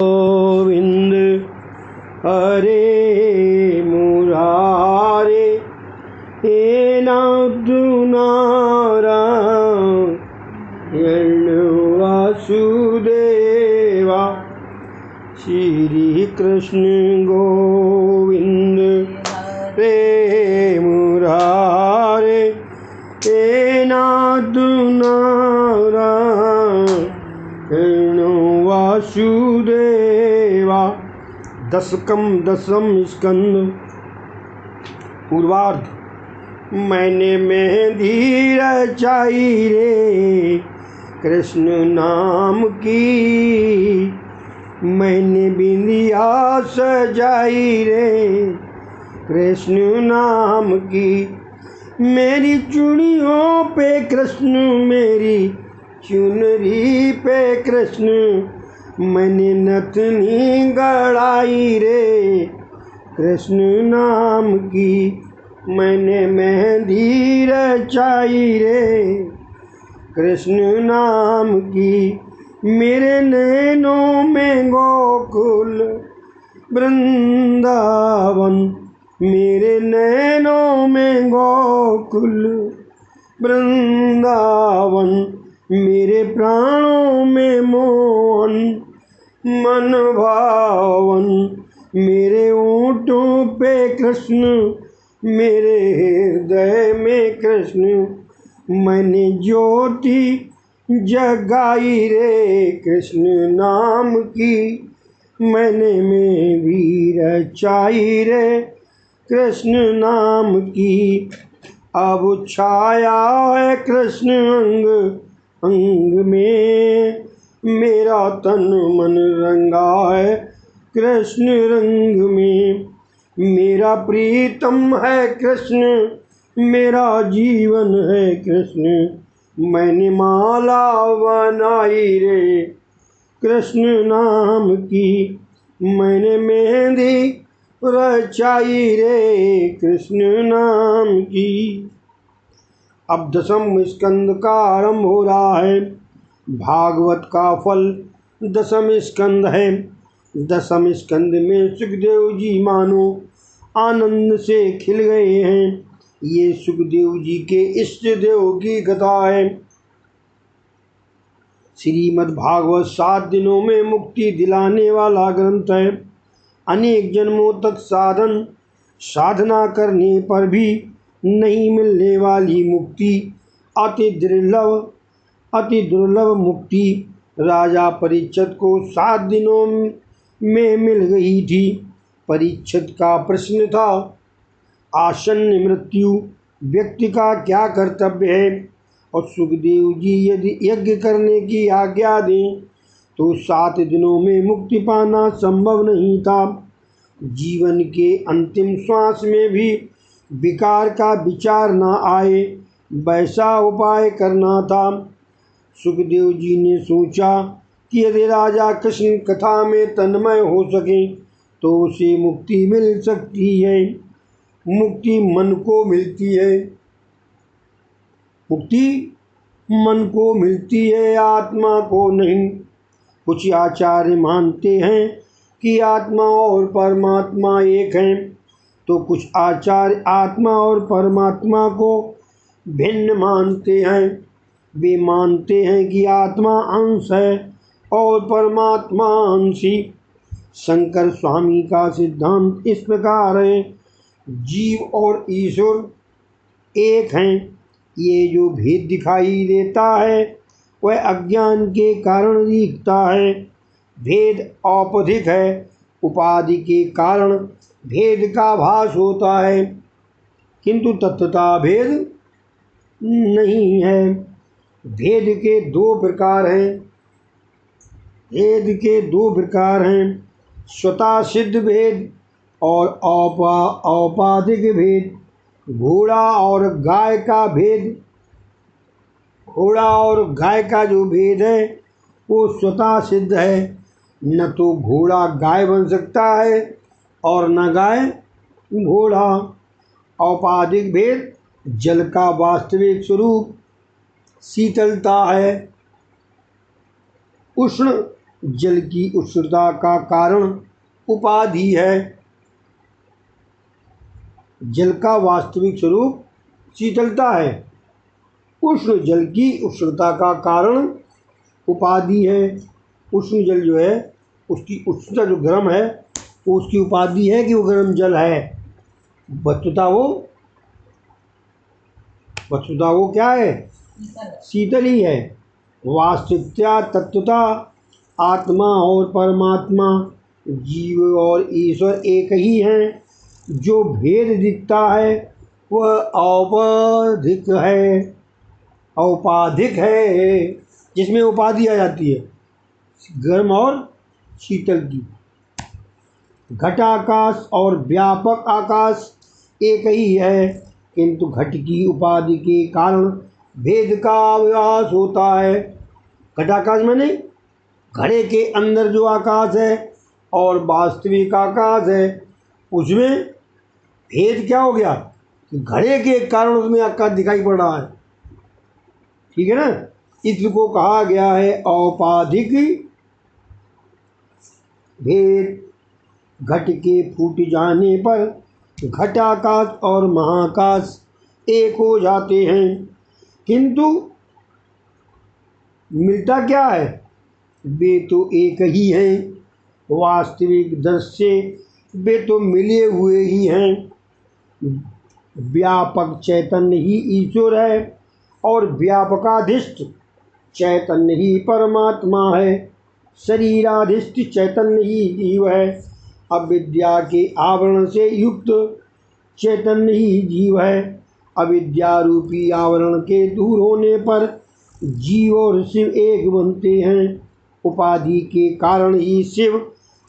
गोविंद हरे मुरारे हे नारायण वासुदेवा श्री कृष्ण गोविंद हरे मुरारे हे नारायण वासुदेवा। दसम स्कंद पूर्वार्ध। मैंने मेहंदी रचाई रे कृष्ण नाम की, मैंने बिंदिया सजाई रे कृष्ण नाम की। मेरी चूड़ियों पे कृष्ण, मेरी चुनरी पे कृष्ण, मैंने नथनी गढ़ाई रे कृष्ण नाम की। मैंने मेहंदी रचाई रे कृष्ण नाम की। मेरे नैनों में गोकुल वृंदावन, मेरे नैनों में गोकुल वृंदावन, मेरे प्राणों में मोहन मन भावन। मेरे ओंठों पे कृष्ण, मेरे हृदय में कृष्ण, मैंने ज्योति जगाई रे कृष्ण नाम की। मैंने में भी रचाई रे कृष्ण नाम की। अब छाया है कृष्ण अंग अंग में, मेरा तन मन रंगा है कृष्ण रंग में। मेरा प्रीतम है कृष्ण, मेरा जीवन है कृष्ण, मैंने माला बनाई रे कृष्ण नाम की। मैंने मेहंदी रचाई रे कृष्ण नाम की। अब दसम स्कंद का आरंभ हो रहा है। भागवत का फल दसम स्कंद है। दसम स्कंद में सुखदेव जी मानो आनंद से खिल गए हैं। ये सुखदेव जी के इष्ट देव की कथा है। श्रीमद् भागवत 7 दिनों में मुक्ति दिलाने वाला ग्रंथ है। अनेक जन्मों तक साधना करने पर भी नहीं मिलने वाली मुक्ति, अति दुर्लभ मुक्ति राजा परीक्षित को 7 दिनों में मिल गई थी। परीक्षित का प्रश्न था, आसन्न मृत्यु व्यक्ति का क्या कर्तव्य है, और सुखदेव जी यदि यज्ञ करने की आज्ञा दें तो 7 दिनों में मुक्ति पाना संभव नहीं था। जीवन के अंतिम श्वास में भी विकार का विचार न आए, वैसा उपाय करना था। सुखदेव जी ने सोचा कि यदि राजा कृष्ण कथा में तन्मय हो सके तो उसे मुक्ति मिल सकती है। मुक्ति मन को मिलती है, मुक्ति मन को मिलती है, आत्मा को नहीं। कुछ आचार्य मानते हैं कि आत्मा और परमात्मा एक हैं, तो कुछ आचार्य आत्मा और परमात्मा को भिन्न मानते हैं। वे मानते हैं कि आत्मा अंश है और परमात्मा अंशी। शंकर स्वामी का सिद्धांत इस प्रकार है, जीव और ईश्वर एक हैं। ये जो भेद दिखाई देता है वह अज्ञान के कारण दिखता है। भेद औपधिक है, उपाधि के कारण भेद का भास होता है, किंतु तत्वता भेद नहीं है। भेद के दो प्रकार हैं, स्वतः सिद्ध भेद और औपाधिक भेद। घोड़ा और गाय का जो भेद है वो स्वतः सिद्ध है। न तो घोड़ा गाय बन सकता है और न गाय घोड़ा। औपाधिक भेद जल का वास्तविक स्वरूप शीतलता है, उष्ण जल की उष्णता का कारण उपाधि है। जल का वास्तविक स्वरूप शीतलता है। उष्ण जल की उष्णता का कारण उपाधि है। उष्ण जल जो है उसकी उष्णता जो गर्म है वो उसकी उपाधि है कि वो गर्म जल है। वस्तुतः वो क्या है? शीतल ही है। वास्तविकता तत्वता आत्मा और परमात्मा, जीव और ईश्वर एक ही हैं। जो भेद दिखता है वह औपाधिक है, जिसमें उपाधि आ जाती है गर्म और शीतल की। घटाकाश और व्यापक आकाश एक ही है, किंतु घट की उपाधि के कारण भेद का आभास होता है। घटाकाश माने घड़े के अंदर जो आकाश है और वास्तविक आकाश है, उसमें भेद क्या हो गया कि घड़े के कारण उसमें आकाश दिखाई पड़ रहा है। ठीक है ना? इसको कहा गया है औपाधिक भेद। घट के फूट जाने पर घटाकाश और महाकाश एक हो जाते हैं, किंतु मिलता क्या है? वे तो एक ही हैं। वास्तविक दृश्य वे तो मिले हुए ही हैं। व्यापक चैतन्य ही ईश्वर है और व्यापकाधिष्ठ चैतन्य ही परमात्मा है। शरीराधिष्ठ चैतन्य ही जीव है। अविद्या के आवरण से युक्त चैतन्य ही जीव है। अविद्या रूपी आवरण के दूर होने पर जीव और शिव एक बनते हैं। उपाधि के कारण ही शिव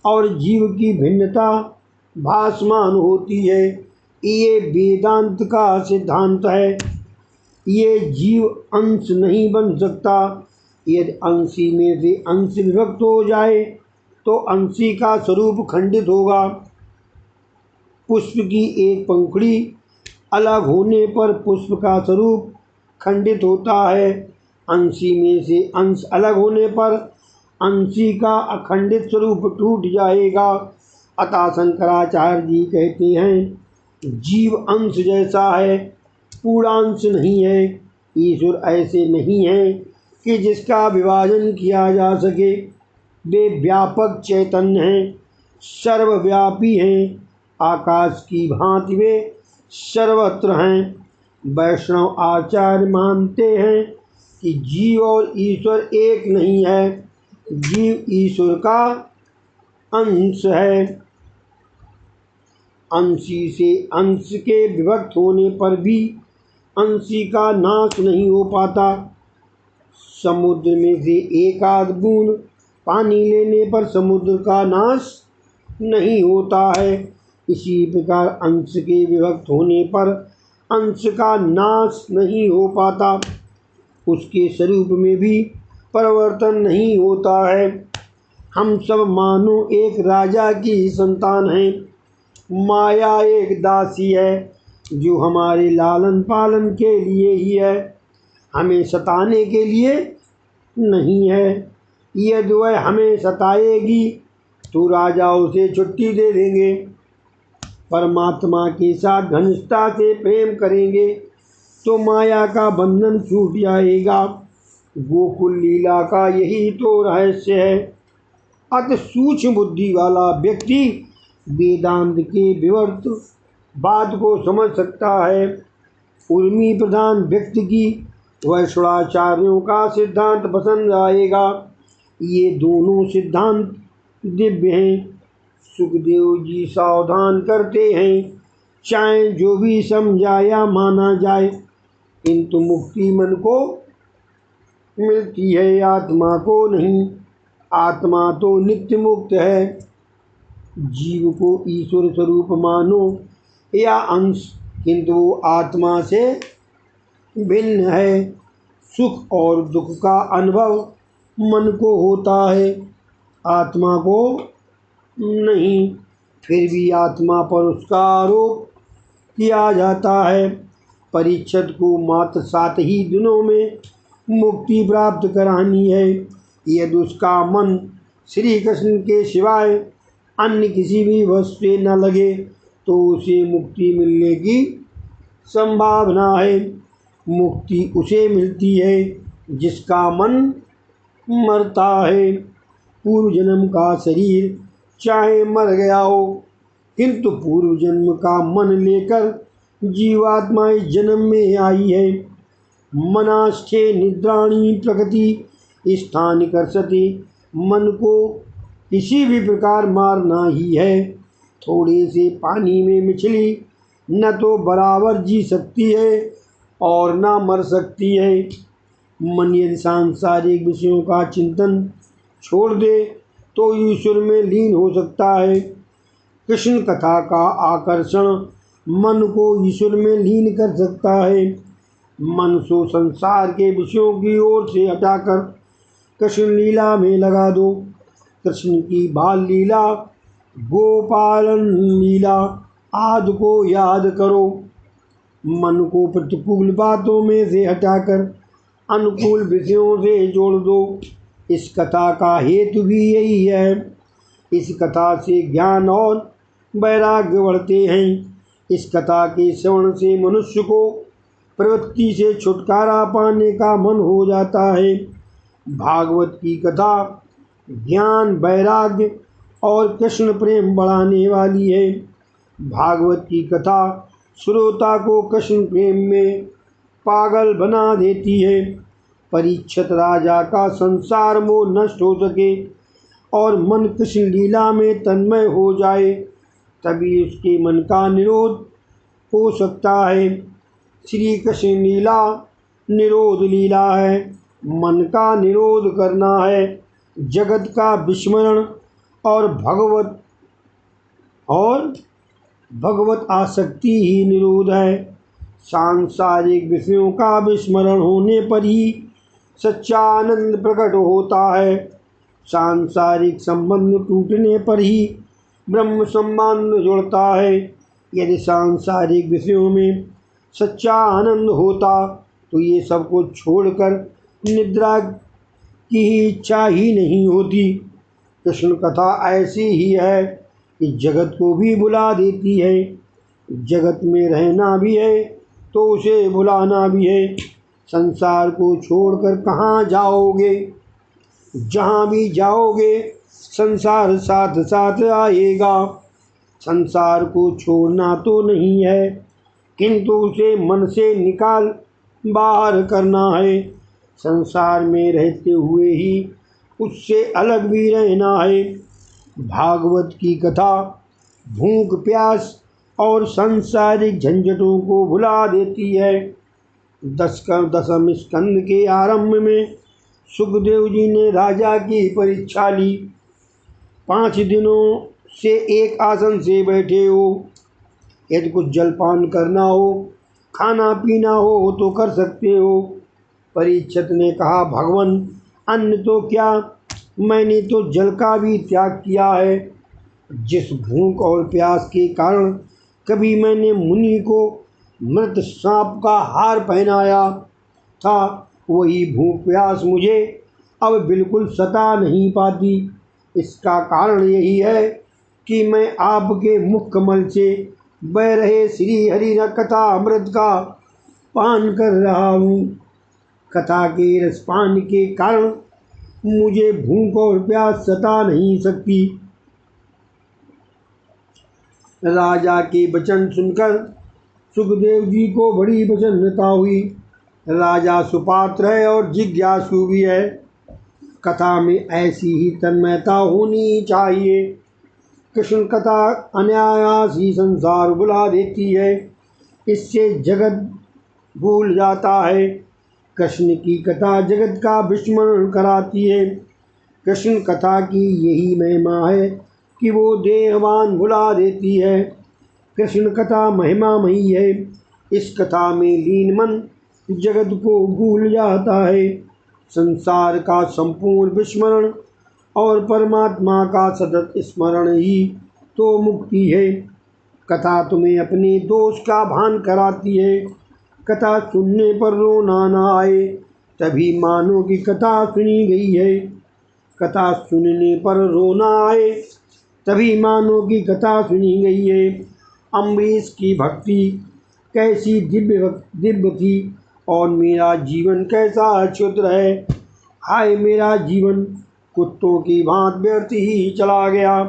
और जीव की भिन्नता भासमान होती है। ये वेदांत का सिद्धांत है। ये जीव अंश नहीं बन सकता। यदि अंशी में से अंश विभक्त हो जाए तो अंशी का स्वरूप खंडित होगा। पुष्प की एक पंखुड़ी अलग होने पर पुष्प का स्वरूप खंडित होता है। अंशी में से अंश अलग होने पर अंशी का अखंडित स्वरूप टूट जाएगा। अतः शंकराचार्य जी कहते हैं जीव अंश जैसा है, पूर्णांश नहीं है। ईश्वर ऐसे नहीं है कि जिसका विभाजन किया जा सके। वे व्यापक चैतन्य हैं, सर्वव्यापी हैं। आकाश की भांति वे सर्वत्र हैं। वैष्णव आचार्य मानते हैं कि जीव और ईश्वर एक नहीं है। जीव ईश्वर का अंश है। अंशी से अंश के विभक्त होने पर भी अंशी का नाश नहीं हो पाता। समुद्र में से एक आध बूंद पानी लेने पर समुद्र का नाश नहीं होता है। इसी प्रकार अंश के विभक्त होने पर अंश का नाश नहीं हो पाता। उसके स्वरूप में भी परिवर्तन नहीं होता है। हम सब मानो एक राजा की संतान हैं। माया एक दासी है जो हमारे लालन पालन के लिए ही है, हमें सताने के लिए नहीं है। यदि वह हमें सताएगी तो राजा उसे छुट्टी दे देंगे। परमात्मा के साथ घनिष्ठता से प्रेम करेंगे तो माया का बंधन छूट जाएगा। गोकुल लीला का यही तो रहस्य है। अति सूक्ष्म बुद्धि वाला व्यक्ति वेदांत के विवर्त बात को समझ सकता है। उर्मी प्रधान व्यक्ति की वैष्णवाचार्यों का सिद्धांत पसंद आएगा। ये दोनों सिद्धांत दिव्य हैं। सुखदेव जी सावधान करते हैं, चाहे जो भी समझाया माना जाए, किंतु मुक्ति मन को मिलती है, आत्मा को नहीं। आत्मा तो नित्य मुक्त है। जीव को ईश्वर स्वरूप मानो या अंश, किंतु वो आत्मा से भिन्न है। सुख और दुख का अनुभव मन को होता है, आत्मा को नहीं। फिर भी आत्मा पर उसका आरोप किया जाता है। परीक्षित को मात्र 7 ही दिनों में मुक्ति प्राप्त करानी है। यदि उसका मन श्री कृष्ण के सिवाय अन्य किसी भी वस्तु से न लगे तो उसे मुक्ति मिलने की संभावना है। मुक्ति उसे मिलती है जिसका मन मरता है। पूर्व जन्म का शरीर चाहे मर गया हो, किंतु पूर्व जन्म का मन लेकर जीवात्मा इस जन्म में आई है। मनास्थे निद्राणी प्रकृति स्थान कर्षति। मन को किसी भी प्रकार मारना ही है। थोड़े से पानी में मछली न तो बराबर जी सकती है और न मर सकती है। मन यदि सांसारिक विषयों का चिंतन छोड़ दे तो ईश्वर में लीन हो सकता है। कृष्ण कथा का आकर्षण मन को ईश्वर में लीन कर सकता है। मन को संसार के विषयों की ओर से हटाकर कृष्ण लीला में लगा दो। कृष्ण की बाल लीला, गोपालन लीला आदि को याद करो। मन को प्रतिकूल बातों में से हटाकर अनुकूल विषयों से जोड़ दो। इस कथा का हेतु भी यही है। इस कथा से ज्ञान और वैराग्य बढ़ते हैं। इस कथा के श्रवण से मनुष्य को प्रवृत्ति से छुटकारा पाने का मन हो जाता है। भागवत की कथा ज्ञान, वैराग्य और कृष्ण प्रेम बढ़ाने वाली है। भागवत की कथा श्रोता को कृष्ण प्रेम में पागल बना देती है। परीक्षित राजा का संसार मोह नष्ट हो सके और मन कृष्ण लीला में तन्मय हो जाए, तभी उसके मन का निरोध हो सकता है। श्री कृष्ण लीला निरोध लीला है। मन का निरोध करना है। जगत का विस्मरण और भगवत आसक्ति ही निरोध है। सांसारिक विषयों का विस्मरण होने पर ही सच्चा आनंद प्रकट होता है। सांसारिक संबंध टूटने पर ही ब्रह्म संबंध जुड़ता है। यदि सांसारिक विषयों में सच्चा आनंद होता तो ये सब कुछ छोड़कर निद्रा की इच्छा ही नहीं होती। कृष्ण कथा ऐसी ही है कि जगत को भी बुला देती है। जगत में रहना भी है तो उसे बुलाना भी है। संसार को छोड़कर कहाँ जाओगे? जहाँ भी जाओगे संसार साथ साथ आएगा। संसार को छोड़ना तो नहीं है, किंतु उसे मन से निकाल बाहर करना है। संसार में रहते हुए ही उससे अलग भी रहना है। भागवत की कथा भूख, प्यास और सांसारिक झंझटों को भुला देती है। दसम स्कंद के आरंभ में सुखदेव जी ने राजा की परीक्षा ली। 5 दिनों से एक आसन से बैठे हो। यदि कुछ जलपान करना हो, खाना पीना हो तो कर सकते हो। परीक्षित ने कहा, भगवान अन्न तो क्या, मैंने तो जल का भी त्याग किया है। जिस भूख और प्यास के कारण कभी मैंने मुनि को मृत सांप का हार पहनाया था, वही भूख प्यास मुझे अब बिल्कुल सता नहीं पाती। इसका कारण यही है कि मैं आपके मुख कमल से बह रहे श्री हरि कथा अमृत का पान कर रहा हूँ। कथा के रसपान के कारण मुझे भूख और प्यास सता नहीं सकती। राजा के वचन सुनकर सुखदेव जी को बड़ी प्रसन्नता हुई। राजा सुपात्र है और जिज्ञासु भी है। कथा में ऐसी ही तन्मयता होनी चाहिए। कृष्ण कथा अनायास ही संसार बुला देती है। इससे जगत भूल जाता है। कृष्ण की कथा जगत का विस्मरण कराती है। कृष्ण कथा की यही महिमा है कि वो देहवान भुला देती है। कृष्ण कथा महिमामयी है। इस कथा में लीन मन जगत को भूल जाता है। संसार का संपूर्ण विस्मरण और परमात्मा का सतत स्मरण ही तो मुक्ति है। कथा तुम्हें अपने दोष का भान कराती है। कथा सुनने पर रोना न आए तभी मानो कि कथा सुनी गई है। कथा सुनने पर रोना आए, तभी मानो की कथा सुनी गई है। अम्बरीश की भक्ति कैसी दिव्य दिव्य थी और मेरा जीवन कैसा क्षुद्र है। हाय मेरा जीवन कुत्तों की भांति व्यर्थ ही चला गया।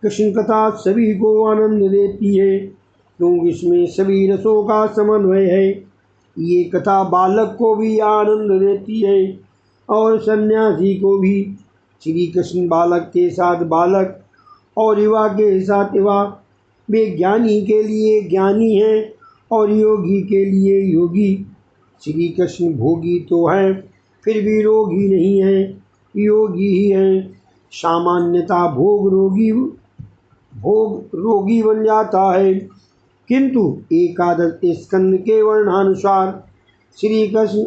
कृष्ण कथा सभी को आनंद देती है क्योंकि इसमें सभी रसों का समन्वय है। ये कथा बालक को भी आनंद देती है और सन्यासी को भी। श्री कृष्ण बालक के साथ बालक और युवा के साथ युवा, वे ज्ञानी के लिए ज्ञानी हैं और योगी के लिए योगी। श्री कृष्ण भोगी तो हैं फिर भी रोगी नहीं हैं, योगी ही हैं। सामान्यता भोग रोगी बन जाता है, किंतु एकादश स्कंद के वर्णानुसार श्री कृष्ण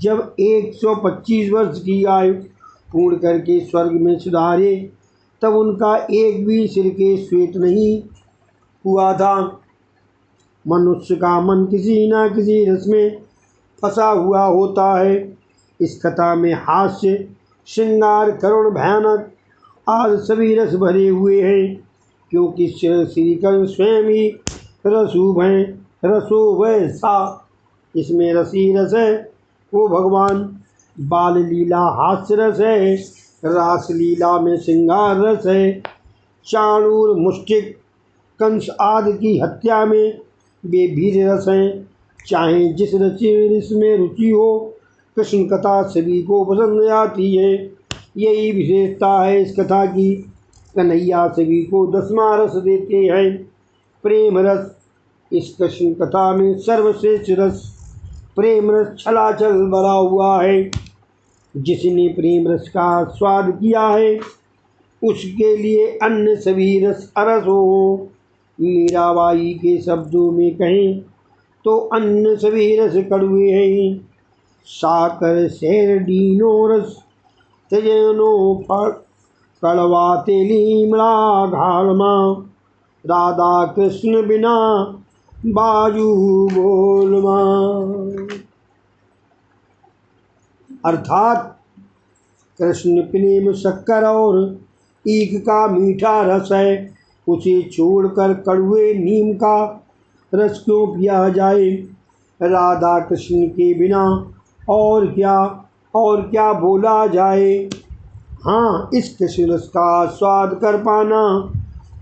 जब 125 वर्ष की आयु पूर्ण करके स्वर्ग में सुधारे, तब उनका एक भी सिर के श्वेत नहीं हुआ था। मनुष्य का मन किसी न किसी रस में फंसा हुआ होता है। इस कथा में हास्य, श्रृंगार, करुण, भयानक आदि सभी रस भरे हुए हैं, क्योंकि श्री कृष्ण स्वयं ही रसूप हैं। रसो वैसा, इसमें रसी रस है वो भगवान। बाल लीला हास्य रस है, रास लीला में श्रृंगार रस है। चाणूर, मुष्टिक, कंस आदि की हत्या में वे वीर रस हैं। चाहे जिस रस में रुचि हो, कृष्ण कथा सभी को पसंद आती है। यही विशेषता है इस कथा की। कन्हैया सभी को 10वां रस देते हैं, प्रेम रस। इस कृष्ण कथा में सर्वश्रेष्ठ रस प्रेम रस छलाछल भरा हुआ है। जिसने प्रेम रस का स्वाद किया है उसके लिए अन्य सभी रस अरस हो। मीराबाई के शब्दों में कहें तो अन्य सभी रस कड़वे हैं। साकर शेर डीनो रस तजनो कड़वा तेली मड़ा घालमा, राधा कृष्ण बिना बाजू बोलमा। अर्थात कृष्ण प्रेम शक्कर और ईख का मीठा रस है, उसे छोड़कर कड़वे नीम का रस क्यों पिया जाए। राधा कृष्ण के बिना और क्या बोला जाए। हाँ, इस कृष्ण रस का स्वाद कर पाना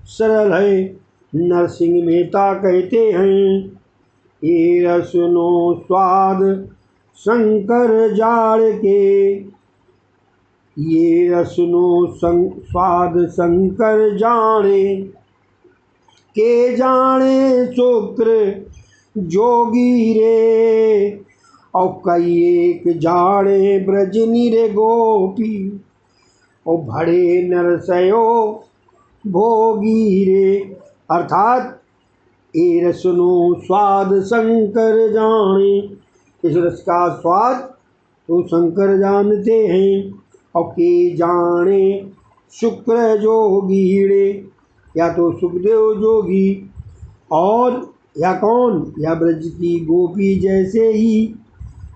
सरल है। नरसिंह मेहता कहते हैं, ये रसनो स्वाद शंकर जाड़ के, ये रसनो स्वाद शंकर जाने, के जाने शुक्र जोगी रे, और कई एक जाने ब्रजनी रे गोपी, और भड़े नरसयो भोगी रे। अर्थात ये रसनो स्वाद शंकर जाने, इस रस का स्वाद तो शंकर जानते हैं। और के जाने शुक्र जोगी रे, या तो सुखदेव जोगी और या कौन, या ब्रज की गोपी जैसे ही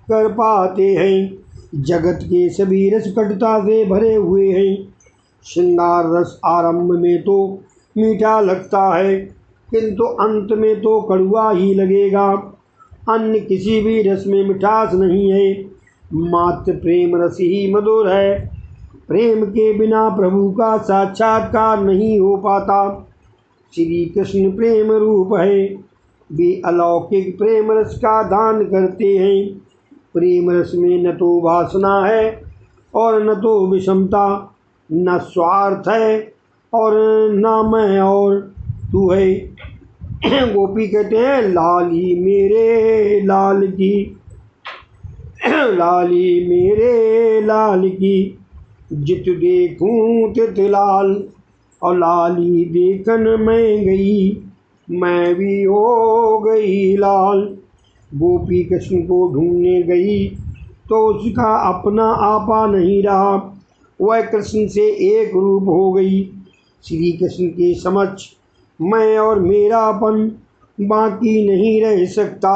कर पाते हैं। जगत के सभी रस कटुता से भरे हुए हैं। श्रृंगार रस आरंभ में तो मीठा लगता है, किंतु अंत में तो कड़वा ही लगेगा। अन्य किसी भी रस में मिठास नहीं है, मात्र प्रेम रस ही मधुर है। प्रेम के बिना प्रभु का साक्षात्कार नहीं हो पाता। श्री कृष्ण प्रेम रूप है, वे अलौकिक प्रेम रस का दान करते हैं। प्रेम रस में न तो वासना है और न तो विषमता, न स्वार्थ है और न मैं और तू है। गोपी कहते हैं, लाली मेरे लाल की, लाली मेरे लाल की, जित देखूं तित लाल, और लाली देखन मैं गई, मैं भी हो गई लाल। गोपी कृष्ण को ढूंढने गई तो उसका अपना आपा नहीं रहा, वह कृष्ण से एक रूप हो गई। श्री कृष्ण के समक्ष मैं और मेरापन बाकी नहीं रह सकता।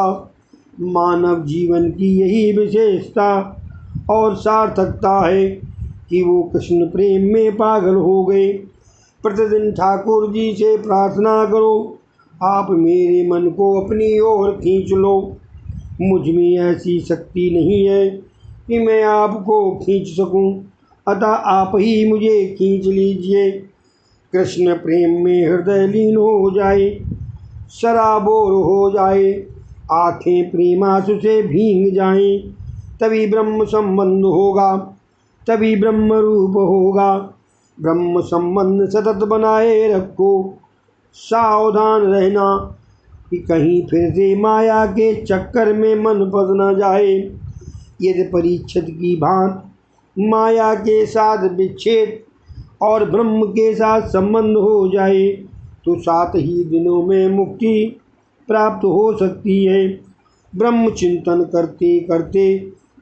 मानव जीवन की यही विशेषता और सार्थकता है। कि वो कृष्ण प्रेम में पागल हो गए। प्रतिदिन ठाकुर जी से प्रार्थना करो, आप मेरे मन को अपनी ओर खींच लो। मुझ में ऐसी शक्ति नहीं है कि मैं आपको खींच सकूं, अतः आप ही मुझे खींच लीजिए। कृष्ण प्रेम में हृदय लीन हो जाए, सराबोर हो जाए, आंखें प्रेमासु से भींग जाएं, तभी ब्रह्म संबंध होगा, तभी ब्रह्म रूप होगा। ब्रह्म संबंध सतत बनाए रखो, सावधान रहना कि कहीं फिर से माया के चक्कर में मन फंस न जाए। यदि परीक्षित की भांत माया के साथ विच्छेद और ब्रह्म के साथ संबंध हो जाए तो 7 ही दिनों में मुक्ति प्राप्त हो सकती है। ब्रह्म चिंतन करते करते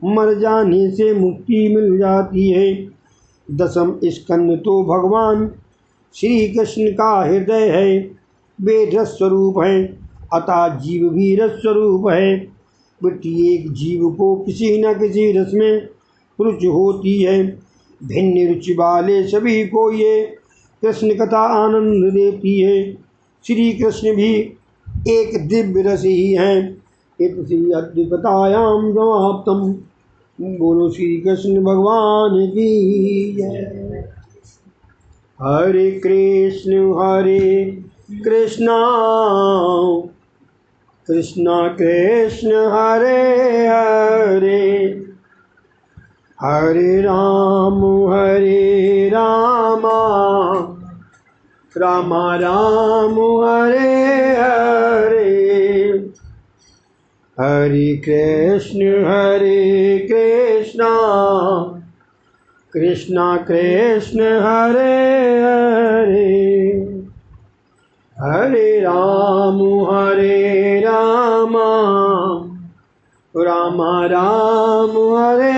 मर जाने से मुक्ति मिल जाती है। 10वां स्कंद तो भगवान श्री कृष्ण का हृदय है। वे रस स्वरूप है, अतः जीव भी रस स्वरूप है। प्रत्येक जीव को किसी न किसी रस में रुचि होती है। भिन्न रुचि वाले सभी को ये कृष्ण कथा आनंद देती है। श्री कृष्ण भी एक दिव्य रस ही है। इति अद्य कथायाम समाप्तम। बोलो श्री कृष्ण भगवान की जय। हरे कृष्णा कृष्णा कृष्ण हरे हरे, हरे राम राम राम हरे हरे। हरे कृष्णा कृष्णा कृष्ण हरे हरे, हरे राम राम राम हरे